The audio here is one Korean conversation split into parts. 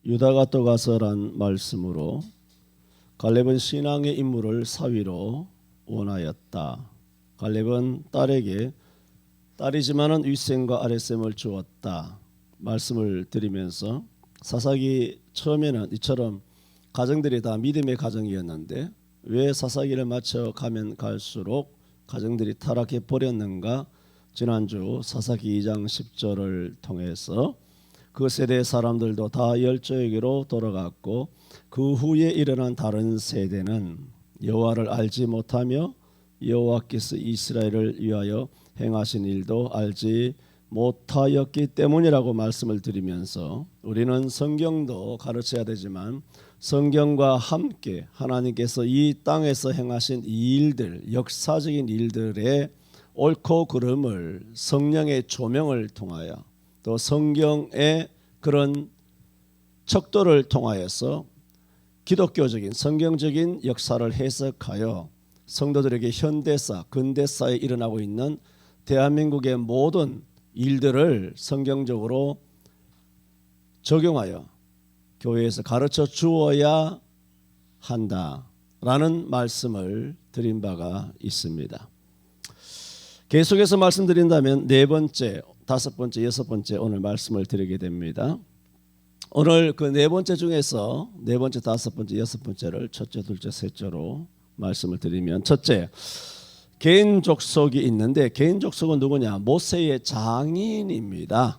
유다가 떠가서란 말씀으로 갈렙은 신앙의 인물을 사위로 원하였다. 갈렙은 딸에게 딸이지만은 윗셈과 아랫셈을 주었다. 말씀을 드리면서 사사기 처음에는 이처럼 가정들이 다 믿음의 가정이었는데 왜 사사기를 맞춰 가면 갈수록 가정들이 타락해 버렸는가? 지난주 사사기 2장 10절을 통해서 그 세대 사람들도 다 열조에게로 돌아갔고 그 후에 일어난 다른 세대는 여호와를 알지 못하며 여호와께서 이스라엘을 위하여 행하신 일도 알지 못하였기 때문이라고 말씀을 드리면서 우리는 성경도 가르쳐야 되지만 성경과 함께 하나님께서 이 땅에서 행하신 이 일들, 역사적인 일들의 옳고 그름을 성령의 조명을 통하여 또 성경의 그런 척도를 통하여서 기독교적인 성경적인 역사를 해석하여 성도들에게 현대사, 근대사에 일어나고 있는 대한민국의 모든 일들을 성경적으로 적용하여 교회에서 가르쳐 주어야 한다라는 말씀을 드린 바가 있습니다. 계속해서 말씀드린다면 네 번째, 다섯 번째, 여섯 번째 오늘 말씀을 드리게 됩니다. 오늘 그 네 번째 중에서 네 번째, 다섯 번째, 여섯 번째를 첫째, 둘째, 셋째로 말씀을 드리면 첫째, 개인 족속이 있는데 개인 족속은 누구냐? 모세의 장인입니다.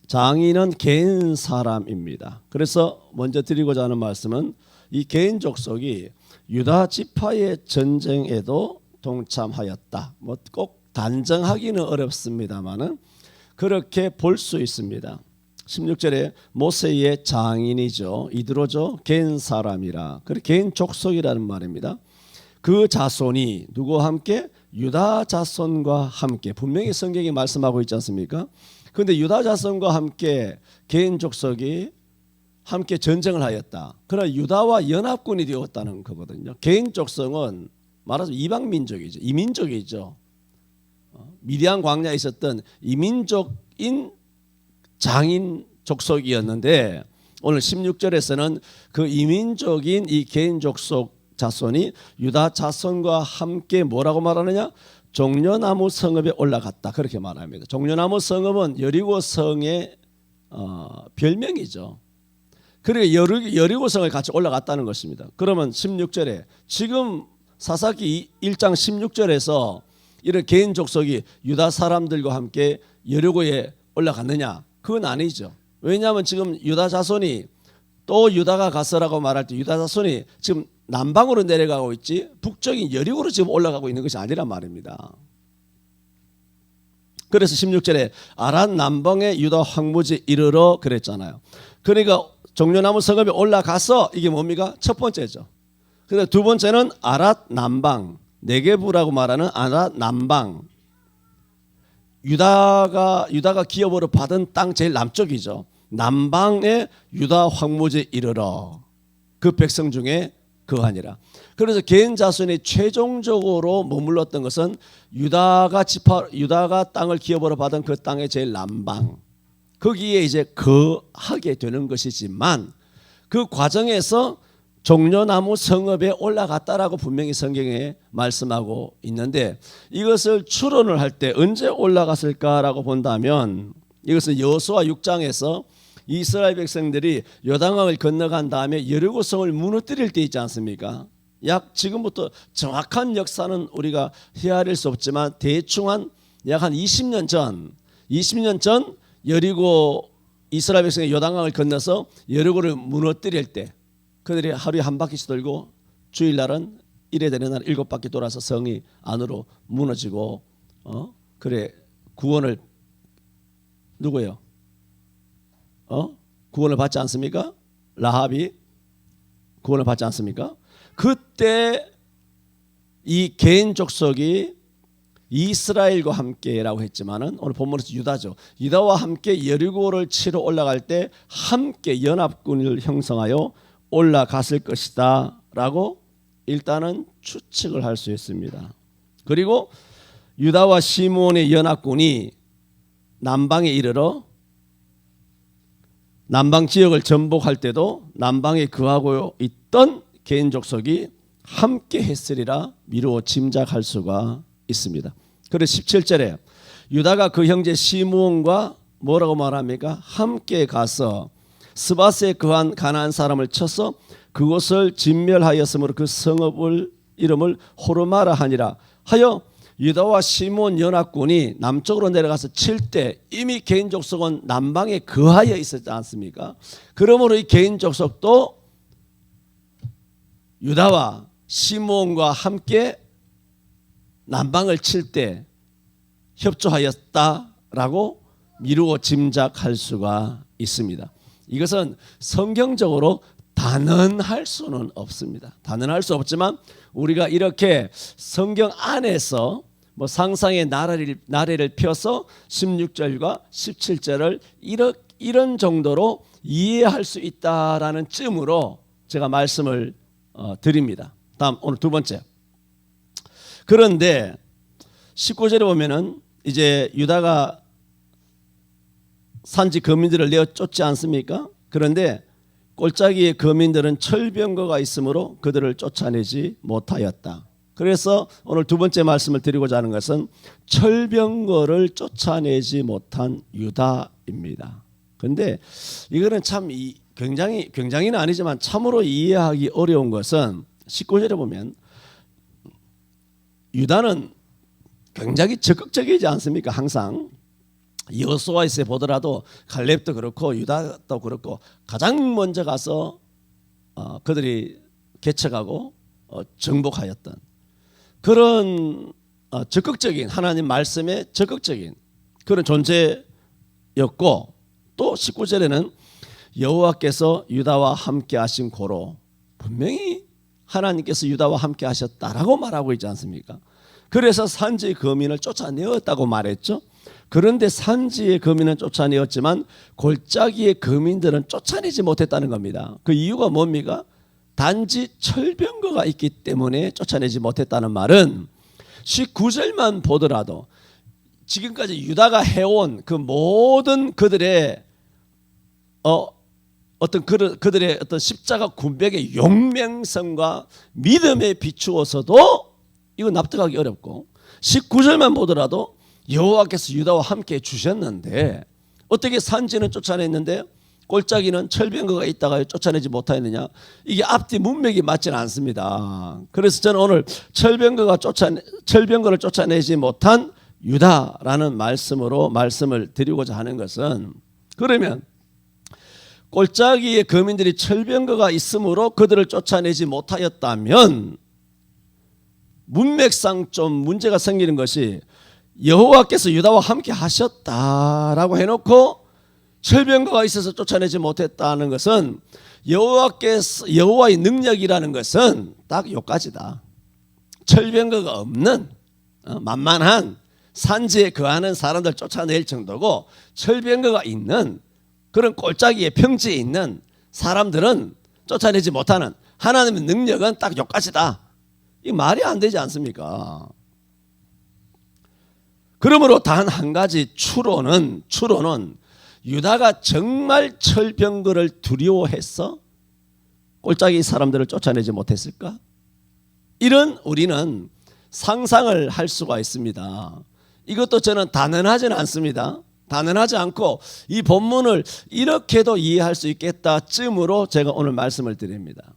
장인은 개인 사람입니다. 그래서 먼저 드리고자 하는 말씀은 이 개인 족속이 유다 지파의 전쟁에도 동참하였다. 뭐 꼭 단정하기는 어렵습니다만은 그렇게 볼 수 있습니다. 16절에 모세의 장인이죠. 이드로죠. 개인 사람이라. 그래 개인 족속이라는 말입니다. 그 자손이 누구와 함께? 유다 자손과 함께. 분명히 성경이 말씀하고 있지 않습니까? 그런데 유다 자손과 함께 개인 족속이 함께 전쟁을 하였다. 그러나 유다와 연합군이 되었다는 거거든요. 개인 족속은 말하자면 이방 민족이죠. 이민족이죠. 미디안 광야에 있었던 이민족인 장인 족속이었는데 오늘 16절에서는 그 이민족인 이 개인 족속 자손이 유다 자손과 함께 뭐라고 말하느냐? 종려나무 성읍에 올라갔다. 그렇게 말합니다. 종려나무 성읍은 여리고 성의 별명이죠. 그리고 여리고 성을 같이 올라갔다는 것입니다. 그러면 16절에 지금 사사기 1장 16절에서 이런 개인 족속이 유다 사람들과 함께 여리고에 올라갔느냐? 그건 아니죠. 왜냐하면 지금 유다 자손이 또 유다가 가서라고 말할 때 유다 자손이 지금 남방으로 내려가고 있지 북쪽인 여리고로 지금 올라가고 있는 것이 아니란 말입니다. 그래서 16절에 아랏 남방의 유다 황무지에 이르러 그랬잖아요. 그러니까 종려나무 성읍에 올라가서 이게 뭡니까? 첫 번째죠. 그런데 두 번째는 아랏 남방, 네게부라고 말하는 아랏 남방. 유다가 기업으로 받은 땅 제일 남쪽이죠. 남방의 유다 황무지에 이르러 그 백성 중에 그하니라. 그래서 개인 자손이 최종적으로 머물렀던 것은 유다가 땅을 기업으로 받은 그 땅의 제일 남방. 거기에 이제 거하게 되는 것이지만 그 과정에서 종려나무 성읍에 올라갔다라고 분명히 성경에 말씀하고 있는데 이것을 추론을 할 때 언제 올라갔을까라고 본다면 이것은 여호수아 6장에서 이스라엘 백성들이 요단강을 건너간 다음에 여리고성을 무너뜨릴 때 있지 않습니까? 약 지금부터 정확한 역사는 우리가 헤아릴 수 없지만 대충 약 한 20년 전 여리고 이스라엘 백성이 요단강을 건너서 여리고를 무너뜨릴 때 그들이 하루에 한 바퀴씩 돌고 주일날은 이래 되는 날 7바퀴 돌아서 성이 안으로 무너지고 그래 구원을 누구예요? 구원을 받지 않습니까? 라합이 구원을 받지 않습니까? 그때 이 개인 족속이 이스라엘과 함께라고 했지만은 오늘 본문에서 유다죠. 유다와 함께 여리고를 치러 올라갈 때 함께 연합군을 형성하여 올라갔을 것이다 라고 일단은 추측을 할 수 있습니다. 그리고 유다와 시므온의 연합군이 남방에 이르러 남방 지역을 정복할 때도 남방에 거하고 있던 개인 족속이 함께 했으리라 미루어 짐작할 수가 있습니다. 그래서 17절에 유다가 그 형제 시므온과 뭐라고 말합니까? 함께 가서 스바스에 거한 가나안 사람을 쳐서 그곳을 진멸하였으므로 그 성읍을 이름을 호르마라 하니라 하여 유다와 시므온 연합군이 남쪽으로 내려가서 칠 때 이미 개인 족속은 남방에 거하여 있었지 않습니까? 그러므로 이 개인 족속도 유다와 시므온과 함께 남방을 칠 때 협조하였다라고 미루어 짐작할 수가 있습니다. 이것은 성경적으로 단언할 수는 없습니다. 단언할 수 없지만 우리가 이렇게 성경 안에서 뭐 상상의 나래를 펴서 16절과 17절을 이런 정도로 이해할 수 있다라는 쯤으로 제가 말씀을 드립니다. 다음 오늘 두 번째. 그런데 19절에 보면은 이제 유다가 산지 거민들을 내어 쫓지 않습니까? 그런데 골짜기의 거민들은 철병거가 있으므로 그들을 쫓아내지 못하였다. 그래서 오늘 두 번째 말씀을 드리고자 하는 것은 철병거를 쫓아내지 못한 유다입니다. 그런데 이거는 참 굉장히는 아니지만 참으로 이해하기 어려운 것은 19절에 보면 유다는 굉장히 적극적이지 않습니까? 항상 여호수아에서 보더라도 갈렙도 그렇고 유다도 그렇고 가장 먼저 가서 그들이 개척하고 정복하였던 그런 적극적인 하나님 말씀에 적극적인 그런 존재였고 또 19절에는 여호와께서 유다와 함께 하신 고로 분명히 하나님께서 유다와 함께 하셨다라고 말하고 있지 않습니까? 그래서 산지의 거민을 쫓아내었다고 말했죠. 그런데 산지의 거민은 쫓아내었지만 골짜기의 거민들은 쫓아내지 못했다는 겁니다. 그 이유가 뭡니까? 단지 철병거가 있기 때문에 쫓아내지 못했다는 말은 19절만 보더라도 지금까지 유다가 해온 그 모든 그들의 그들의 어떤 십자가 군백의 용맹성과 믿음에 비추어서도 이거 납득하기 어렵고 19절만 보더라도 여호와께서 유다와 함께 주셨는데 어떻게 산지는 쫓아냈는데 골짜기는 철병거가 있다가 쫓아내지 못하였느냐? 이게 앞뒤 문맥이 맞지는 않습니다. 그래서 저는 오늘 철병거를 쫓아내지 못한 유다라는 말씀으로 말씀을 드리고자 하는 것은 그러면 골짜기에 거민들이 철병거가 있으므로 그들을 쫓아내지 못하였다면 문맥상 좀 문제가 생기는 것이 여호와께서 유다와 함께 하셨다라고 해놓고 철병거가 있어서 쫓아내지 못했다는 것은 여호와의 능력이라는 것은 딱 요까지다. 철병거가 없는 만만한 산지에 거하는 사람들 쫓아낼 정도고 철병거가 있는 그런 골짜기에 평지에 있는 사람들은 쫓아내지 못하는 하나님의 능력은 딱 요까지다. 이 말이 안 되지 않습니까? 그러므로 단 한 가지 추론은 유다가 정말 철병거를 두려워해서 골짜기 사람들을 쫓아내지 못했을까? 이런 우리는 상상을 할 수가 있습니다. 이것도 저는 단언하지는 않습니다. 단언하지 않고 이 본문을 이렇게도 이해할 수 있겠다 쯤으로 제가 오늘 말씀을 드립니다.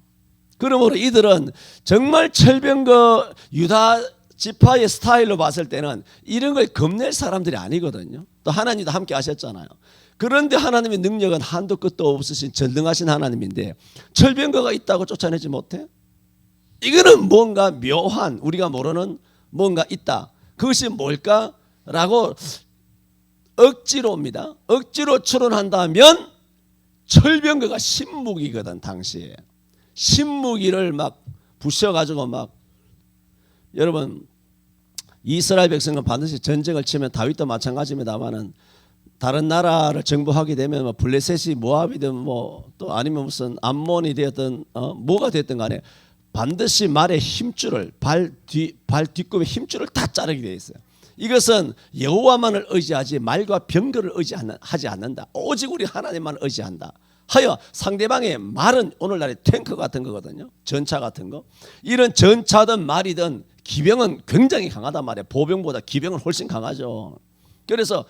그러므로 이들은 정말 철병거 유다 지파의 스타일로 봤을 때는 이런 걸 겁낼 사람들이 아니거든요. 또 하나님도 함께 하셨잖아요. 그런데 하나님의 능력은 한도 끝도 없으신 전능하신 하나님인데 철병거가 있다고 쫓아내지 못해? 이거는 뭔가 묘한 우리가 모르는 뭔가 있다. 그것이 뭘까라고 억지로입니다. 억지로 추론한다면 철병거가 신무기거든. 당시에 신무기를 막 부셔가지고 막 여러분 이스라엘 백성은 반드시 전쟁을 치면 다윗도 마찬가지입니다만은 다른 나라를 정복하게 되면 뭐 블레셋이 모압이든 뭐 또 아니면 무슨 암몬이 되었든 뭐가 됐든 간에 반드시 말의 힘줄을 발 뒷꿈의 힘줄을 다 자르게 돼 있어요. 이것은 여호와만을 의지하지 말과 병거를 의지하지 않는다. 오직 우리 하나님만 의지한다 하여 상대방의 말은 오늘날의 탱크 같은 거거든요. 전차 같은 거. 이런 전차든 말이든 기병은 굉장히 강하단 말이에요. 보병보다 기병은 훨씬 강하죠. 그래서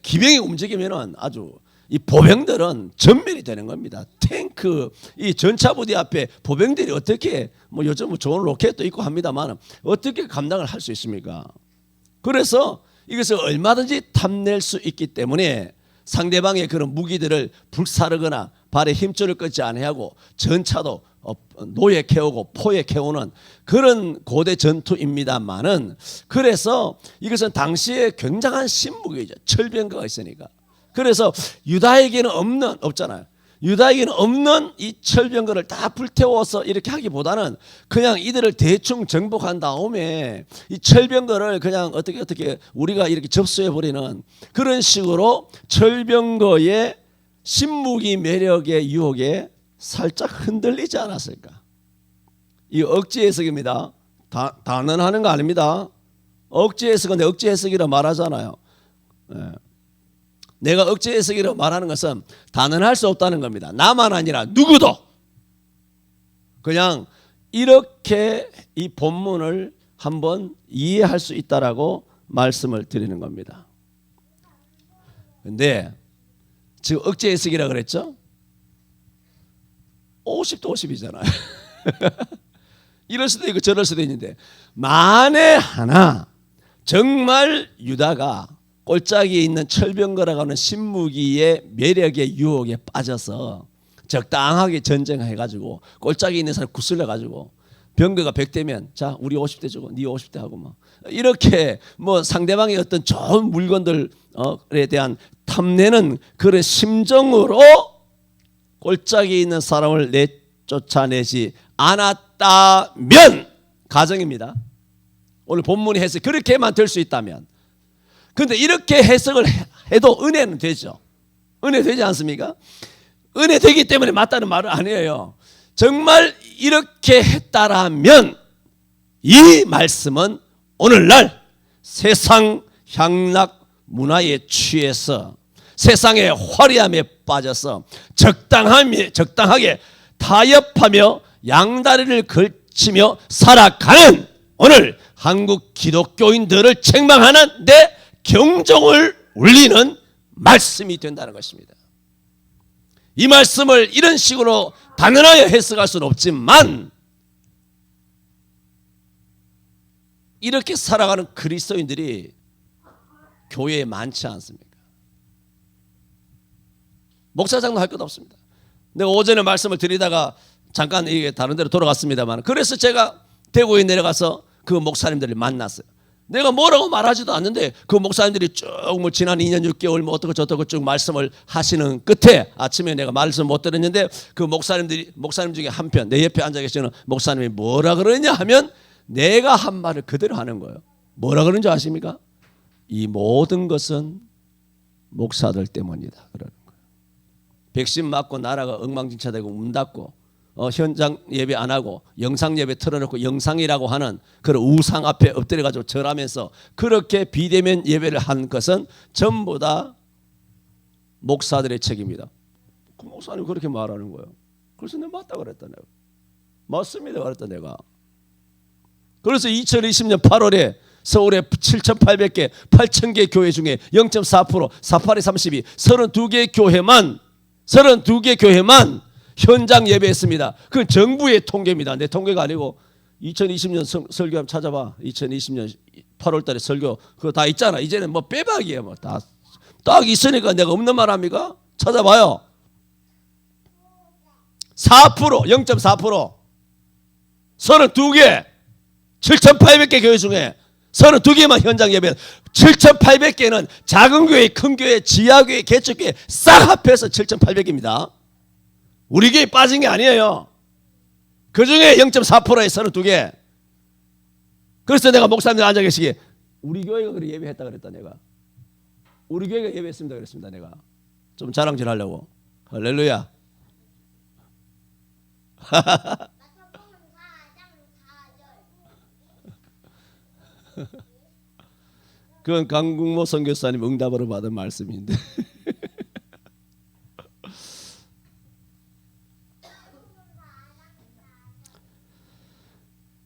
기병이 움직이면은 아주 이 보병들은 전멸이 되는 겁니다. 탱크, 이 전차 부대 앞에 보병들이 어떻게 뭐 요즘 좋은 로켓도 있고 합니다만 어떻게 감당을 할 수 있습니까? 그래서 이것을 얼마든지 탐낼 수 있기 때문에 상대방의 그런 무기들을 불사르거나 발에 힘줄을 끊지 아니하고 전차도 노에 캐오고 포에 캐오는 그런 고대 전투입니다만은 그래서 이것은 당시에 굉장한 신무기죠. 철병거가 있으니까. 그래서 유다에게는 없잖아요. 유다에게는 없는 이 철병거를 다 불태워서 이렇게 하기보다는 그냥 이들을 대충 정복한 다음에 이 철병거를 그냥 어떻게 우리가 이렇게 접수해 버리는 그런 식으로 철병거의 신무기 매력의 유혹에 살짝 흔들리지 않았을까? 이 억지 해석입니다. 단언하는 거 아닙니다. 억지 해석은 억지 해석이라 말하잖아요. 내가 억지 해석이라고 말하는 것은 단언할 수 없다는 겁니다. 나만 아니라 누구도 그냥 이렇게 이 본문을 한번 이해할 수 있다라고 말씀을 드리는 겁니다. 그런데 지금 억지 해석이라고 그랬죠? 50도 50이잖아요. 이럴 수도 있고 저럴 수도 있는데 만에 하나 정말 유다가 골짜기에 있는 철병거라고 하는 신무기의 매력의 유혹에 빠져서 적당하게 전쟁해가지고 골짜기에 있는 사람 구슬려가지고 병거가 100대면 자 우리 50대 주고 네 50대 하고 뭐 이렇게 뭐 상대방의 어떤 좋은 물건들에 대한 탐내는 그런 심정으로 골짜기에 있는 사람을 내쫓아내지 않았다면 가정입니다. 오늘 본문의 해석이 그렇게만 될 수 있다면 그런데 이렇게 해석을 해도 은혜는 되죠. 은혜 되지 않습니까? 은혜 되기 때문에 맞다는 말은 아니에요. 정말 이렇게 했다라면 이 말씀은 오늘날 세상 향락 문화에 취해서 세상의 화려함에 빠져서 적당하게 타협하며 양다리를 걸치며 살아가는 오늘 한국 기독교인들을 책망하는 데 경종을 울리는 말씀이 된다는 것입니다. 이 말씀을 이런 식으로 단언하여 해석할 수는 없지만 이렇게 살아가는 그리스도인들이 교회에 많지 않습니까? 목사장도 할 것 없습니다. 내가 오전에 말씀을 드리다가 잠깐 이게 다른 데로 돌아갔습니다만 그래서 제가 대구에 내려가서 그 목사님들을 만났어요. 내가 뭐라고 말하지도 않는데 그 목사님들이 쭉 뭐 지난 2년 6개월 뭐 어떻고 저떻고 쭉 말씀을 하시는 끝에 아침에 내가 말씀 못 들었는데 그 목사님 중에 한편 내 옆에 앉아 계시는 목사님이 뭐라 그러냐 하면 내가 한 말을 그대로 하는 거예요. 뭐라 그러는지 아십니까? 이 모든 것은 목사들 때문이다 그러는 거예요. 백신 맞고 나라가 엉망진창되고 문 닫고 현장 예배 안 하고 영상 예배 틀어놓고 영상이라고 하는 그런 우상 앞에 엎드려가지고 절하면서 그렇게 비대면 예배를 한 것은 전부 다 목사들의 책임이다. 그 목사님 그렇게 말하는 거예요. 그래서 내가 맞다 그랬다 내가. 맞습니다 그랬다 내가. 그래서 2020년 8월에 서울에 7,800개 8,000개 교회 중에 0.4% 48에 32 32개 교회만 현장 예배했습니다. 그건 정부의 통계입니다. 내 통계가 아니고 2020년 설교 한번 찾아봐. 2020년 8월 달에 설교 그거 다 있잖아. 이제는 뭐 빼박이에요. 뭐 다 딱 있으니까 내가 없는 말 합니까? 찾아봐요. 4% 0.4% 32개 7,800개 교회 중에 32개만 현장 예배 7,800개는 작은 교회, 큰 교회, 지하교회, 개척교회 싹 합해서 7,800입니다. 우리 교회 빠진 게 아니에요. 그 중에 0.4%에 32개. 그래서 내가 목사님들 앉아 계시기에 우리 교회가 그래 예배했다 그랬다 내가. 우리 교회가 예배했습니다 그랬습니다 내가. 좀 자랑질 하려고. 할렐루야. 그건 강국모 선교사님 응답으로 받은 말씀인데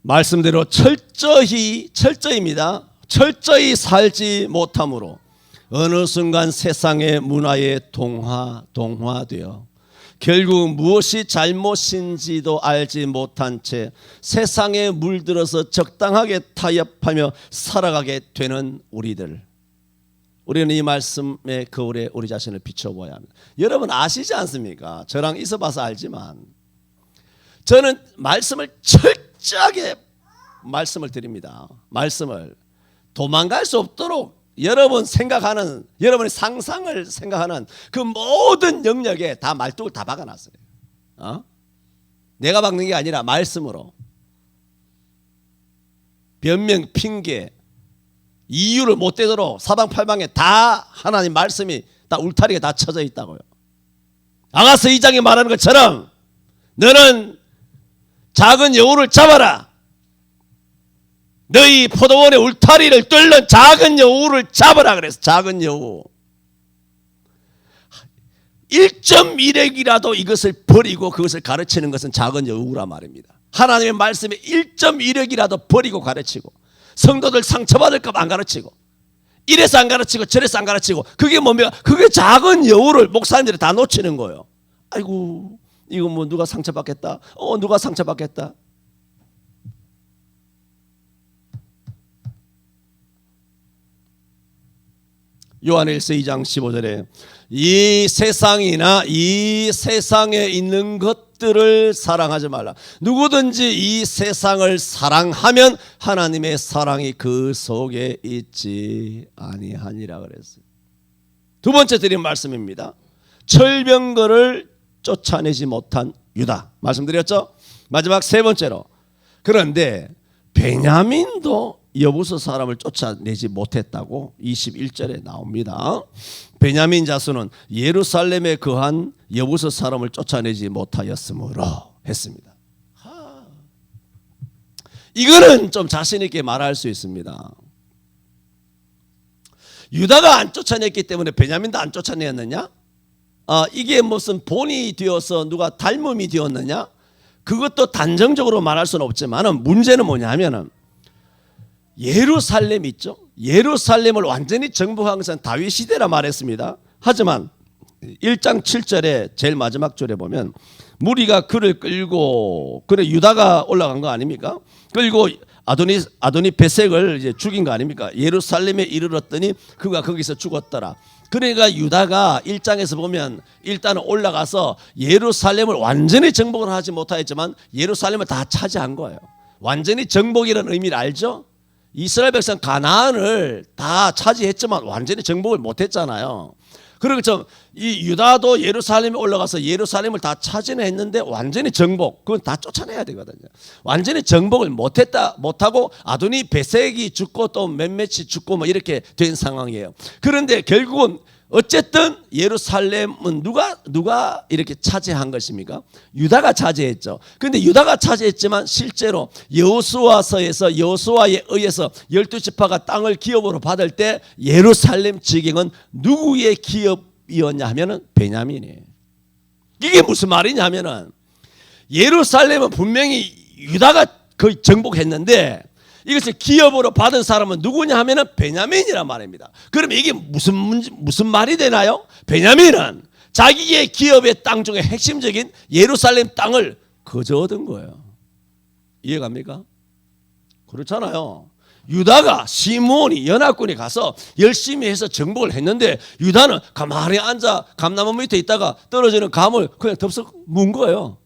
말씀대로 철저히입니다. 철저히 살지 못함으로 어느 순간 세상의 문화에 동화되어 결국 무엇이 잘못인지도 알지 못한 채 세상에 물들어서 적당하게 타협하며 살아가게 되는 우리는 이 말씀의 거울에 우리 자신을 비춰보아야 합니다. 여러분 아시지 않습니까? 저랑 있어봐서 알지만 저는 말씀을 철저하게 말씀을 드립니다. 말씀을 도망갈 수 없도록 여러분의 상상을 생각하는 그 모든 영역에 다 말뚝을 다 박아놨어요. 내가 박는 게 아니라 말씀으로. 변명, 핑계, 이유를 못 대도록 사방팔방에 다 하나님 말씀이 다 울타리가 다 쳐져 있다고요. 아가서 2장에 말하는 것처럼 너는 작은 여우를 잡아라. 너희 포도원의 울타리를 뚫는 작은 여우를 잡아라 그래서 작은 여우 1.1핵이라도 이것을 버리고 그것을 가르치는 것은 작은 여우라 말입니다. 하나님의 말씀에 1.1핵이라도 버리고 가르치고 성도들 상처받을까 봐 안 가르치고 이래서 안 가르치고 저래서 안 가르치고 그게 뭡니까? 그게 작은 여우를 목사님들이 다 놓치는 거예요. 아이고 이거 뭐 누가 상처받겠다. 누가 상처받겠다. 요한일서 2장 15절에 이 세상이나 이 세상에 있는 것들을 사랑하지 말라. 누구든지 이 세상을 사랑하면 하나님의 사랑이 그 속에 있지 아니하니라 그랬어요. 두 번째 드린 말씀입니다. 철병거를 쫓아내지 못한 유다 말씀드렸죠. 마지막 세 번째로 그런데 베냐민도 여부서 사람을 쫓아내지 못했다고 21절에 나옵니다. 베냐민 자손은 예루살렘에 거한 여부서 사람을 쫓아내지 못하였으므로 했습니다. 이거는 좀 자신 있게 말할 수 있습니다. 유다가 안 쫓아냈기 때문에 베냐민도 안 쫓아냈느냐? 이게 무슨 본이 되어서 누가 닮음이 되었느냐? 그것도 단정적으로 말할 수는 없지만 문제는 뭐냐면은 예루살렘 있죠. 예루살렘을 완전히 정복한 것은 다윗 시대라 말했습니다. 하지만 1장 7절에 제일 마지막 절에 보면 무리가 그를 끌고 그래 유다가 올라간 거 아닙니까? 끌고 아도니 베색을 이제 죽인 거 아닙니까? 예루살렘에 이르렀더니 그가 거기서 죽었더라. 그러니까 유다가 1장에서 보면 일단은 올라가서 예루살렘을 완전히 정복을 하지 못하였지만 예루살렘을 다 차지한 거예요. 완전히 정복이라는 의미를 알죠? 이스라엘 백성 가나안을 다 차지했지만 완전히 정복을 못했잖아요. 그리고 이 유다도 예루살렘에 올라가서 예루살렘을 다 차지는 했는데 완전히 정복 그건 다 쫓아내야 되거든요. 완전히 정복을 못하고 아도니 베색이 죽고 또 몇몇이 죽고 뭐 이렇게 된 상황이에요. 그런데 결국은 어쨌든 예루살렘은 누가 이렇게 차지한 것입니까? 유다가 차지했죠. 그런데 유다가 차지했지만 실제로 여호수아서에서 여호수아에 의해서 12지파가 땅을 기업으로 받을 때 예루살렘 지경은 누구의 기업이었냐 하면은 베냐민이에요. 이게 무슨 말이냐면은 예루살렘은 분명히 유다가 거의 정복했는데 이것을 기업으로 받은 사람은 누구냐 하면은 베냐민이란 말입니다. 그러면 이게 무슨 말이 되나요? 베냐민은 자기의 기업의 땅 중에 핵심적인 예루살렘 땅을 거저 얻은 거예요. 이해갑니까? 그렇잖아요. 유다가 시므온이 연합군이 가서 열심히 해서 정복을 했는데 유다는 가만히 앉아 감나무 밑에 있다가 떨어지는 감을 그냥 덥석 문 거예요.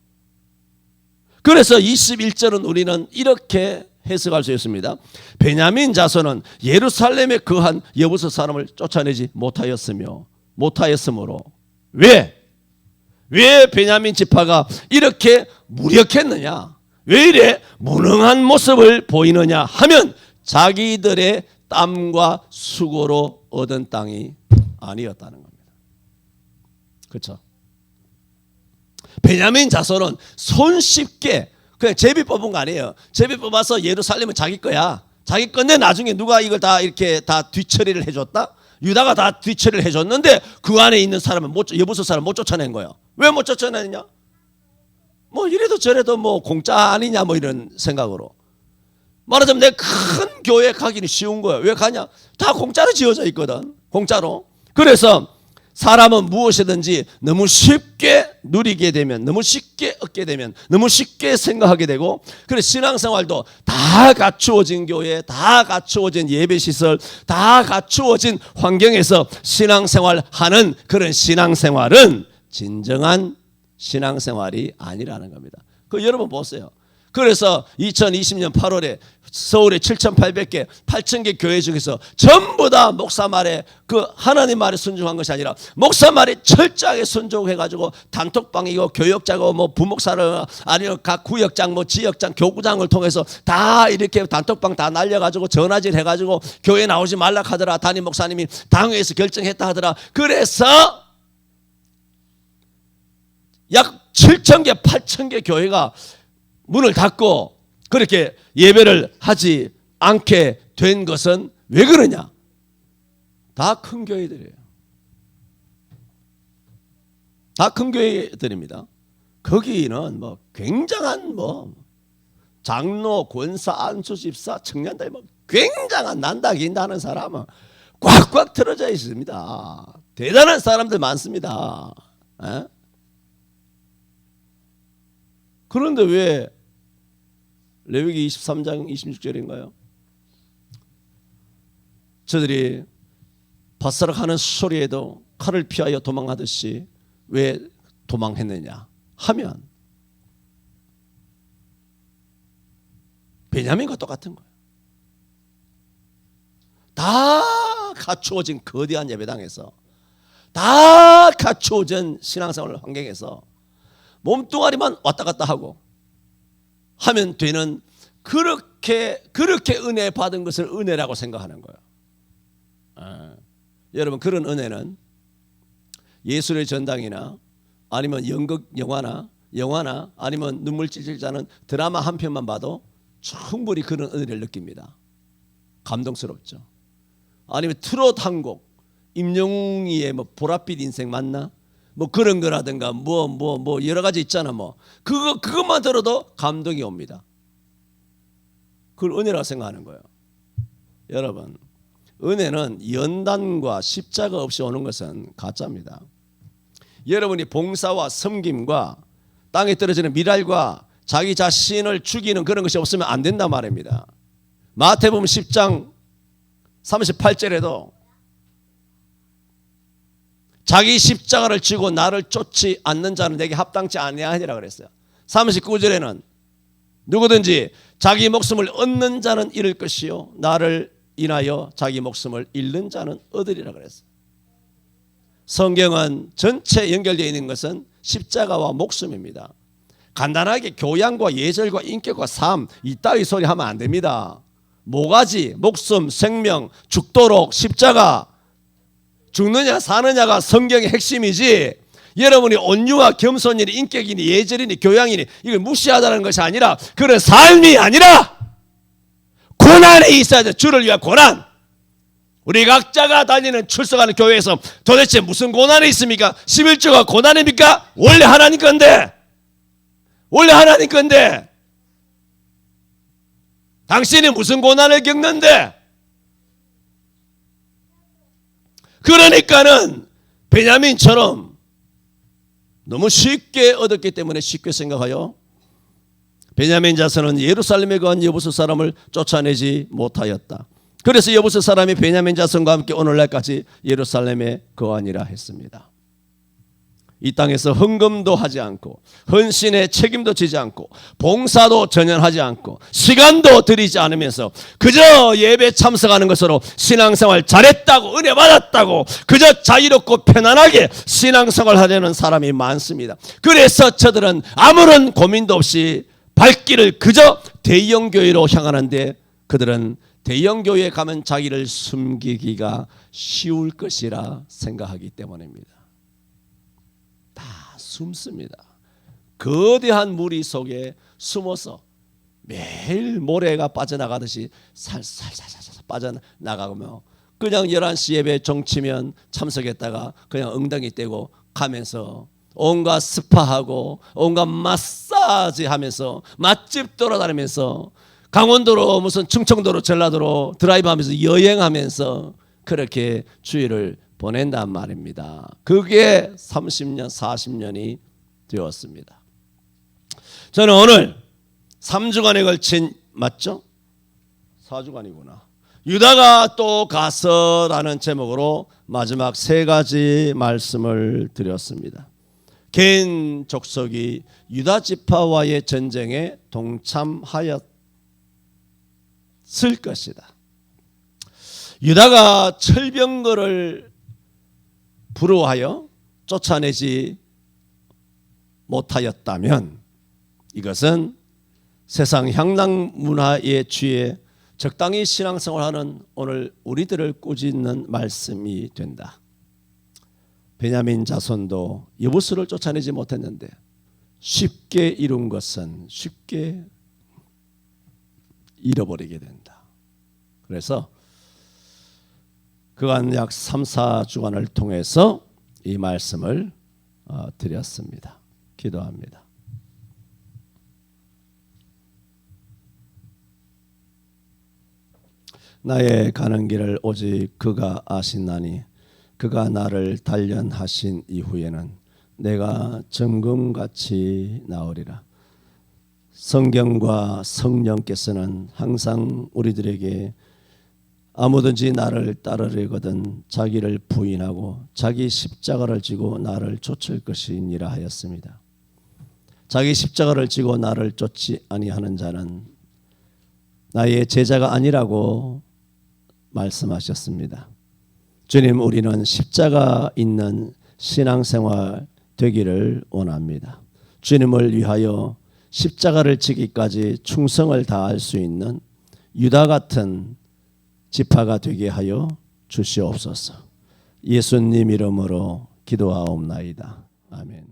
그래서 21절은 우리는 이렇게 해석할 수 있습니다. 베냐민 자손은 예루살렘에 거한 여부서 사람을 쫓아내지 못하였으므로 왜 베냐민 지파가 이렇게 무력했느냐? 왜 이래 무능한 모습을 보이느냐 하면 자기들의 땀과 수고로 얻은 땅이 아니었다는 겁니다. 그렇죠? 베냐민 자손은 손쉽게 그냥 제비 뽑은 거 아니에요. 제비 뽑아서 예루살렘은 자기 거야. 자기 건데 나중에 누가 이걸 다 이렇게 다 뒤처리를 해줬다? 유다가 다 뒤처리를 해줬는데 그 안에 있는 사람은 여부수 사람 못 쫓아낸 거예요. 왜 못 쫓아내느냐? 뭐 이래도 저래도 뭐 공짜 아니냐 뭐 이런 생각으로. 말하자면 내 큰 교회 가기는 쉬운 거예요. 왜 가냐? 다 공짜로 지어져 있거든. 공짜로. 그래서 사람은 무엇이든지 너무 쉽게 누리게 되면, 너무 쉽게 얻게 되면, 너무 쉽게 생각하게 되고, 그래서 신앙생활도 다 갖추어진 교회, 다 갖추어진 예배시설, 다 갖추어진 환경에서 신앙생활하는 그런 신앙생활은 진정한 신앙생활이 아니라는 겁니다. 그 여러분 보세요. 그래서 2020년 8월에 서울에 7,800개, 8,000개 교회 중에서 전부 다 목사 말에 그 하나님 말에 순종한 것이 아니라 목사 말에 철저하게 순종해가지고 단톡방이고 교역자고 뭐 부목사를 아니면 각 구역장 뭐 지역장 교구장을 통해서 다 이렇게 단톡방 다 날려가지고 전화질 해가지고 교회 나오지 말라 하더라. 담임 목사님이 당회에서 결정했다 하더라. 그래서 약 7,000개, 8,000개 교회가 문을 닫고 그렇게 예배를 하지 않게 된 것은 왜 그러냐? 다 큰 교회들이에요. 다 큰 교회들입니다. 거기는 뭐 굉장한 뭐 장로, 권사, 안수집사, 청년들 뭐 굉장한 난다 긴다는 사람은 꽉꽉 틀어져 있습니다. 대단한 사람들 많습니다. 에? 그런데 왜 레위기 23장 26절인가요? 저들이 바사락하는 소리에도 칼을 피하여 도망하듯이 왜 도망했느냐 하면 베냐민과 똑같은 거예요. 다 갖추어진 거대한 예배당에서, 다 갖추어진 신앙생활 환경에서 몸뚱아리만 왔다 갔다 하고 하면 되는 그렇게 은혜 받은 것을 은혜라고 생각하는 거예요. 여러분, 그런 은혜는 예술의 전당이나 아니면 연극 영화나 아니면 눈물 찔찔 자는 드라마 한 편만 봐도 충분히 그런 은혜를 느낍니다. 감동스럽죠. 아니면 트롯 한 곡, 임영웅이의 뭐 보랏빛 인생 맞나? 뭐 그런 거라든가 뭐 여러 가지 있잖아. 뭐 그것만 들어도 감동이 옵니다. 그걸 은혜라고 생각하는 거예요. 여러분, 은혜는 연단과 십자가 없이 오는 것은 가짜입니다. 여러분이 봉사와 섬김과 땅에 떨어지는 미랄과 자기 자신을 죽이는 그런 것이 없으면 안 된단 말입니다. 마태복음 10장 38절에도 자기 십자가를 지고 나를 쫓지 않는 자는 내게 합당치 아니하니라 그랬어요. 39절에는 누구든지 자기 목숨을 얻는 자는 잃을 것이요 나를 인하여 자기 목숨을 잃는 자는 얻으리라 그랬어요. 성경은 전체 연결되어 있는 것은 십자가와 목숨입니다. 간단하게 교양과 예절과 인격과 삶 이따위 소리 하면 안 됩니다. 모가지, 목숨, 생명, 죽도록 십자가, 죽느냐 사느냐가 성경의 핵심이지, 여러분이 온유와 겸손이니 인격이니 예절이니 교양이니 이걸 무시하다는 것이 아니라 그런 삶이 아니라 고난이 있어야 돼. 주를 위한 고난. 우리 각자가 다니는 출석하는 교회에서 도대체 무슨 고난이 있습니까? 11조가 고난입니까? 원래 하나님 건데. 원래 하나님 건데. 당신이 무슨 고난을 겪는데? 그러니까는 베냐민처럼 너무 쉽게 얻었기 때문에 쉽게 생각하여 베냐민 자손은 예루살렘에 거한 여부수 사람을 쫓아내지 못하였다. 그래서 여부수 사람이 베냐민 자손과 함께 오늘날까지 예루살렘에 거하니라 했습니다. 이 땅에서 헌금도 하지 않고 헌신의 책임도 지지 않고 봉사도 전혀 하지 않고 시간도 들이지 않으면서 그저 예배 참석하는 것으로 신앙생활 잘했다고 은혜 받았다고 그저 자유롭고 편안하게 신앙생활 하려는 사람이 많습니다. 그래서 저들은 아무런 고민도 없이 발길을 그저 대형교회로 향하는데 그들은 대형교회에 가면 자기를 숨기기가 쉬울 것이라 생각하기 때문입니다. 숨습니다. 거대한 무리 속에 숨어서 매일 모래가 빠져나가듯이 살살살살 빠져나가며 그냥 11시 예배 정치면 참석했다가 그냥 엉덩이 떼고 가면서 온갖 스파하고 온갖 마사지 하면서 맛집 돌아다니면서 강원도로 무슨 충청도로 전라도로 드라이브하면서 여행하면서 그렇게 주일을 보낸단 말입니다. 그게 30년 40년이 되었습니다. 저는 오늘 3주간에 걸친 맞죠? 4주간이구나. 유다가 또 가서라는 제목으로 마지막 3가지 말씀을 드렸습니다. 개인 족속이 유다 지파와의 전쟁에 동참하였을 것이다. 유다가 철병거를 부러워하여 쫓아내지 못하였다면 이것은 세상 향락 문화에 취해 적당히 신앙생활하는 오늘 우리들을 꾸짖는 말씀이 된다. 베냐민 자손도 여부수를 쫓아내지 못했는데 쉽게 이룬 것은 쉽게 잃어버리게 된다. 그래서 그간 약 3, 4주간을 통해서 이 말씀을 드렸습니다. 기도합니다. 나의 가는 길을 오직 그가 아시나니 그가 나를 단련하신 이후에는 내가 정금같이 나으리라. 성경과 성령께서는 항상 우리들에게 아무든지 나를 따르려거든 자기를 부인하고 자기 십자가를 지고 나를 쫓을 것이니라 하였습니다. 자기 십자가를 지고 나를 쫓지 아니하는 자는 나의 제자가 아니라고 말씀하셨습니다. 주님, 우리는 십자가 있는 신앙생활 되기를 원합니다. 주님을 위하여 십자가를 지기까지 충성을 다할 수 있는 유다 같은 지파가 되게 하여 주시옵소서. 예수님 이름으로 기도하옵나이다. 아멘.